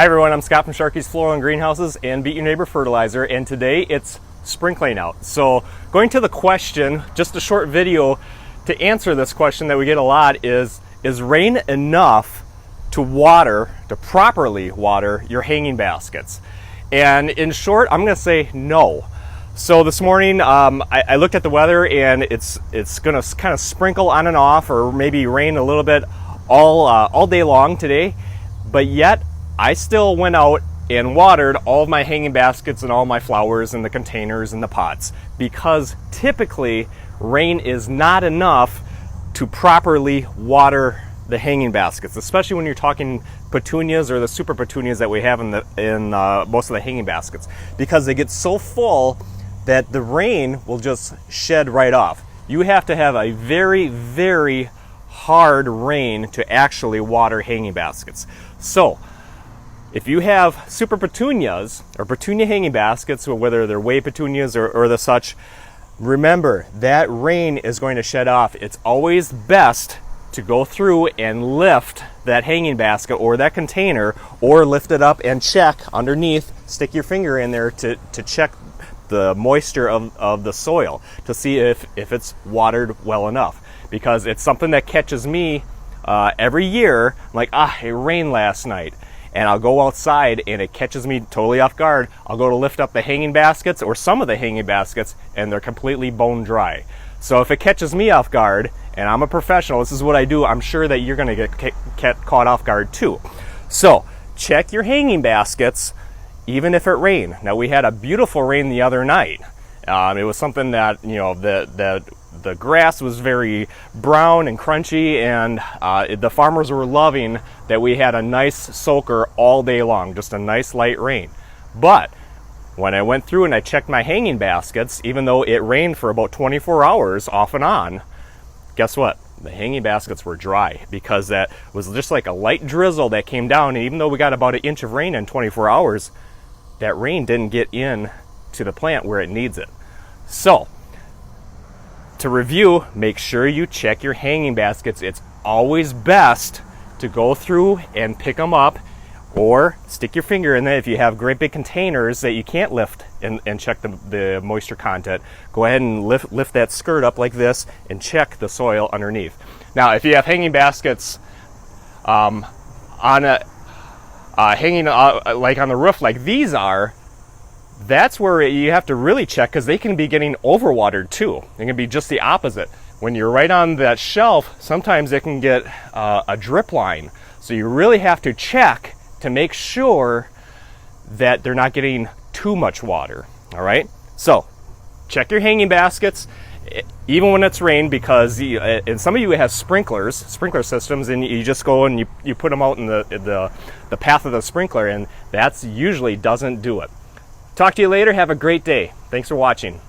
Hi everyone, I'm Scott from Sharky's Floral and Greenhouses and Beat Your Neighbor Fertilizer, and today it's sprinkling out. So going to the question, just a short video to answer this question that we get a lot is rain enough to properly water your hanging baskets? And in short, I'm gonna say no. So this morning I looked at the weather and it's gonna kind of sprinkle on and off, or maybe rain a little bit all day long today, but yet I still went out and watered all of my hanging baskets and all my flowers and the containers and the pots, because typically rain is not enough to properly water the hanging baskets, especially when you're talking petunias or the super petunias that we have in most of the hanging baskets, because they get so full that the rain will just shed right off. You have to have a very, very hard rain to actually water hanging baskets. So if you have super petunias or petunia hanging baskets, or whether they're wave petunias or the such, remember that rain is going to shed off. It's always best to go through and lift that hanging basket or that container, or lift it up and check underneath, stick your finger in there to check the moisture of the soil to see if it's watered well enough, because it's something that catches me every year. I'm like, it rained last night. And I'll go outside and it catches me totally off guard. I'll go to lift up the hanging baskets or some of the hanging baskets and they're completely bone dry. So if it catches me off guard, and I'm a professional, this is what I do, I'm sure that you're gonna get caught off guard too. So check your hanging baskets even if it rained. Now we had a beautiful rain the other night. It was something that, you know, the grass was very brown and crunchy, and the farmers were loving that we had a nice soaker all day long, just a nice light rain. But when I went through and I checked my hanging baskets, even though it rained for about 24 hours off and on, guess what? The hanging baskets were dry, because that was just like a light drizzle that came down. And even though we got about an inch of rain in 24 hours, that rain didn't get in to the plant where it needs it. So to review, make sure you check your hanging baskets. It's always best to go through and pick them up, or stick your finger in there. If you have great big containers that you can't lift and check the moisture content, go ahead and lift that skirt up like this and check the soil underneath. Now, if you have hanging baskets hanging like on the roof like these are, that's where you have to really check, because they can be getting overwatered too. They can be just the opposite. When you're right on that shelf, sometimes it can get a drip line. So you really have to check to make sure that they're not getting too much water. All right, so check your hanging baskets even when it's rain, because and some of you have sprinkler systems, and you just go and you put them out in the path of the sprinkler, and that's usually doesn't do it. Talk to you later. Have a great day. Thanks for watching.